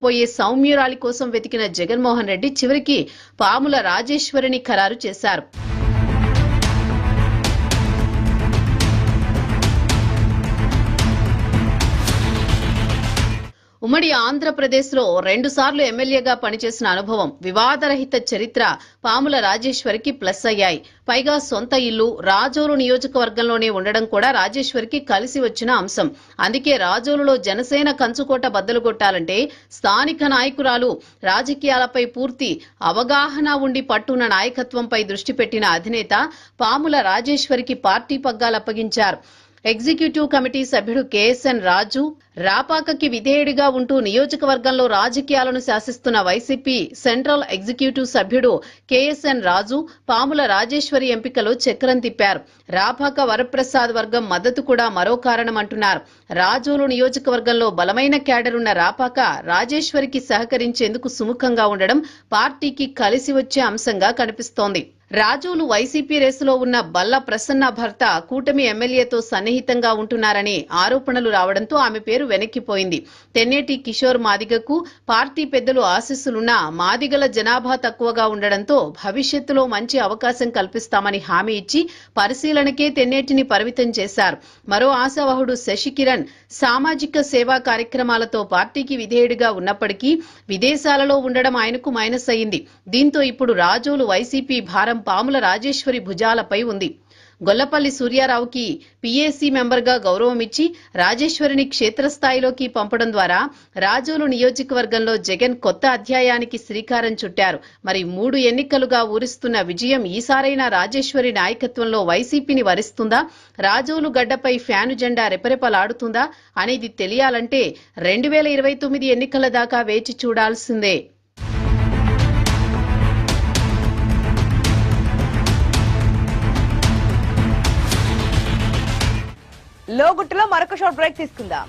పోయే సౌమ్యురాలి కోసం వెతికిన జగన్మోహన్ రెడ్డి చివరికి పాముల రాజేశ్వరిని ఖరారు చేశారు. ఉమ్మడి ఆంధ్రప్రదేశ్లో 2 సార్లు ఎమ్మెల్యేగా పనిచేసిన అనుభవం, వివాదరహిత చరిత్ర పాముల రాజేశ్వరికి ప్లస్ అయ్యాయి. పైగా సొంత ఇల్లు రాజోలు నియోజకవర్గంలోనే ఉండడం కూడా రాజేశ్వరికి కలిసి వచ్చిన అంశం. అందుకే రాజోలులో జనసేన కంచుకోట బద్దలు కొట్టాలంటే స్థానిక నాయకురాలు రాజకీయాలపై పూర్తి అవగాహన ఉండి పట్టున్న నాయకత్వంపై దృష్టి పెట్టిన అధినేత పాముల రాజేశ్వరికి పార్టీ పగ్గాలప్పగించారు. ఎగ్జిక్యూటివ్ కమిటీ సభ్యుడు కేఎస్ఎన్ రాజు, రాపాకకి విధేయుడిగా ఉంటూ నియోజకవర్గంలో రాజకీయాలను శాసిస్తున్న వైసీపీ సెంట్రల్ ఎగ్జిక్యూటివ్ సభ్యుడు కేఎస్ఎన్ రాజు పాముల రాజేశ్వరి ఎంపికలో చక్రం తిప్పారు. రాపాక వరప్రసాద్ వర్గం మద్దతు కూడా మరో కారణమంటున్నారు. రాజోలు నియోజకవర్గంలో బలమైన క్యాడర్ ఉన్న రాపాక రాజేశ్వరికి సహకరించేందుకు సుముఖంగా ఉండడం పార్టీకి కలిసి వచ్చే అంశంగా కనిపిస్తోంది. రాజోలు వైసీపీ రేసులో ఉన్న బల్ల ప్రసన్న భర్త కూటమి ఎమ్మెల్యేతో సన్నిహితంగా ఉంటున్నారని ఆరోపణలు రావడంతో ఆమె పేరు వెనక్కిపోయింది. తెన్నేటి కిషోర్ మాదిగకు పార్టీ పెద్దలు ఆశీస్సులున్నా మాదిగల జనాభా తక్కువగా ఉండడంతో భవిష్యత్తులో మంచి అవకాశం కల్పిస్తామని హామీ ఇచ్చి పరిశీలనకే తెన్నేటిని పరిమితం చేశారు. మరో ఆశావహుడు శశికిరణ్ సామాజిక సేవా కార్యక్రమాలతో పార్టీకి విధేయుడిగా ఉన్నప్పటికీ విదేశాలలో ఉండడం ఆయనకు మైనస్ అయింది. దీంతో ఇప్పుడు రాజోలు వైసీపీ భారం పాముల రాజేశ్వరి భుజాలపై ఉంది. గొల్లపల్లి సూర్యారావుకి పీఏసీ మెంబర్గా గౌరవం ఇచ్చి రాజేశ్వరిని క్షేత్రస్థాయిలోకి పంపడం ద్వారా రాజోలు నియోజకవర్గంలో జగన్ కొత్త అధ్యాయానికి శ్రీకారం చుట్టారు. మరి 3 ఎన్నికలుగా ఊరిస్తున్న విజయం ఈసారైనా రాజేశ్వరి నాయకత్వంలో వైసీపీని వరిస్తుందా? రాజోలు గడ్డపై ఫ్యాను జెండా రెపరెపలాడుతుందా అనేది తెలియాలంటే 2029 ఎన్నికల దాకా వేచి చూడాల్సిందే. లోగుట్టులో మరొక షార్ట్ బ్రేక్ తీసుకుందాం.